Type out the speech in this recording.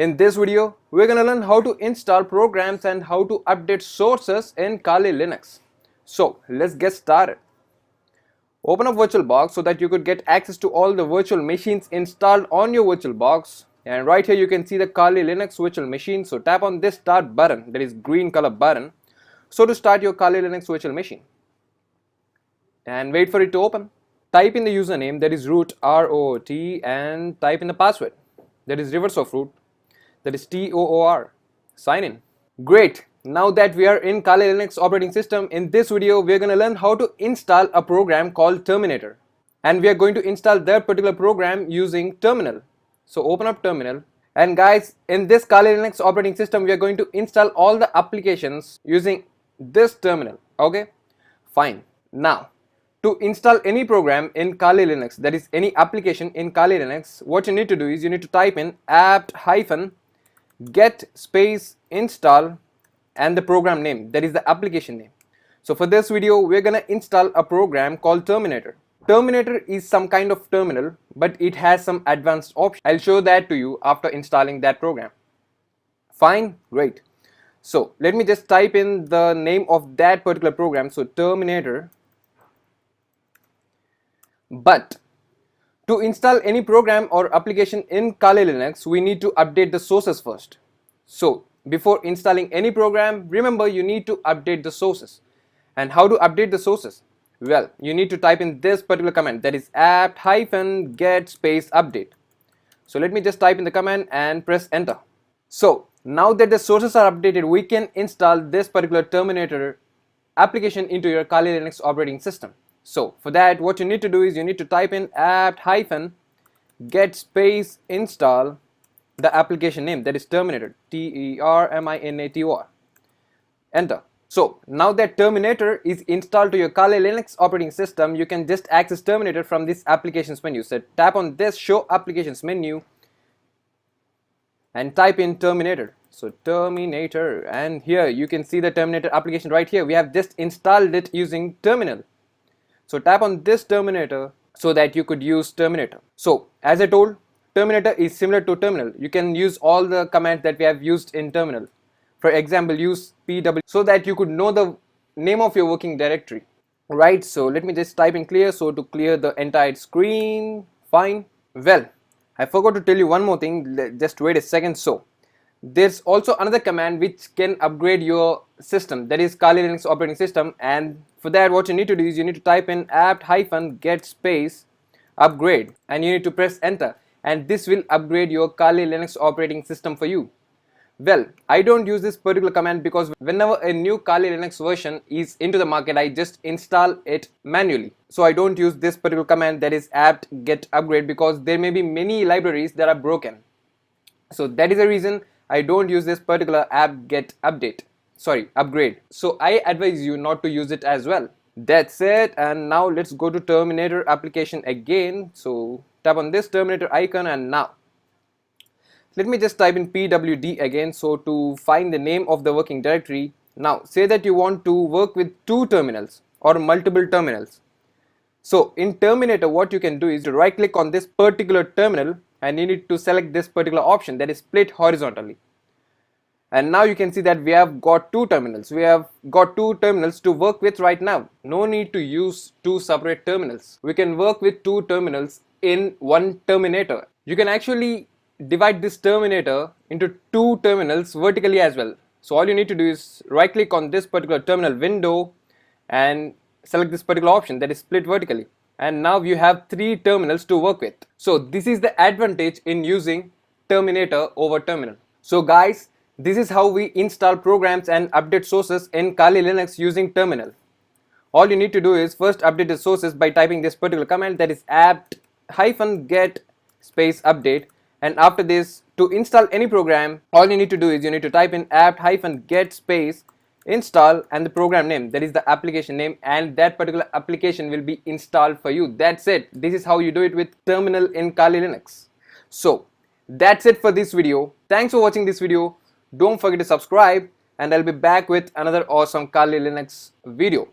In this video, we're gonna learn how to install programs and how to update sources in Kali Linux. So let's get started. Open up VirtualBox so that you could get access to all the virtual machines installed on your VirtualBox. And right here you can see the Kali Linux virtual machine. So tap on this start button, that is green color button. So to start your Kali Linux virtual machine. And wait for it to open. Type in the username, that is root ROOT, and type in the password, that is reverse of root, that is TOOR. Sign in. Great. Now that we are in Kali Linux operating system, in this video we are going to learn how to install a program called Terminator, and we are going to install that particular program using terminal. So open up terminal, and guys, in this Kali Linux operating system we are going to install all the applications using this terminal. Okay, fine. Now to install any program in Kali Linux, that is any application in Kali Linux, what you need to do is you need to type in apt-get space install and the program name, that is the application name. So for this video we're gonna install a program called Terminator. Terminator is some kind of terminal, but it has some advanced options. I'll show that to you after installing that program. Fine, great. So let me just type in the name of that particular program, so Terminator. But to install any program or application in Kali Linux, we need to update the sources first. So before installing any program, remember you need to update the sources. And how to update the sources? Well, you need to type in this particular command, that is apt-get space update. So let me just type in the command and press enter. So now that the sources are updated, we can install this particular Terminator application into your Kali Linux operating system. So for that, what you need to do is you need to type in apt-get space install the application name, that is Terminator, TERMINATOR. Enter. So now that Terminator is installed to your Kali Linux operating system, you can just access Terminator from this applications menu. So tap on this show applications menu and type in Terminator. So Terminator, and here you can see the Terminator application right here. We have just installed it using terminal. So tap on this Terminator so that you could use Terminator. So as I told, Terminator is similar to terminal. You can use all the commands that we have used in terminal. For example, use pw so that you could know the name of your working directory. Right, so let me just type in clear, so to clear the entire screen. Fine. Well, I forgot to tell you one more thing, just wait a second. So there's also another command which can upgrade your system, that is Kali Linux operating system, and for that what you need to do is you need to type in apt-get space upgrade and you need to press enter, and this will upgrade your Kali Linux operating system for you. Well, I don't use this particular command because whenever a new Kali Linux version is into the market, I just install it manually. So I don't use this particular command, that is apt-get upgrade, because there may be many libraries that are broken. So that is the reason I don't use this particular apt-get upgrade. So I advise you not to use it as well. That's it, and now let's go to Terminator application again. So tap on this Terminator icon, and now let me just type in pwd again, so to find the name of the working directory. Now say that you want to work with two terminals or multiple terminals. So in Terminator what you can do is to right click on this particular terminal and you need to select this particular option, that is split horizontally. And now you can see that we have got two terminals. We have got two terminals to work with right now. No need to use two separate terminals. We can work with two terminals in one Terminator. You can actually divide this Terminator into two terminals vertically as well. So all you need to do is right click on this particular terminal window and select this particular option, that is split vertically. And now you have three terminals to work with. So this is the advantage in using Terminator over terminal. So guys, this is how we install programs and update sources in Kali Linux using terminal. All you need to do is first update the sources by typing this particular command, that is apt-get space update, and after this, to install any program, all you need to do is you need to type in apt-get space install and the program name, that is the application name, and that particular application will be installed for you. That's it. This is how you do it with terminal in Kali Linux. So that's it for this video. Thanks for watching this video. Don't forget to subscribe, and I'll be back with another awesome Kali Linux video.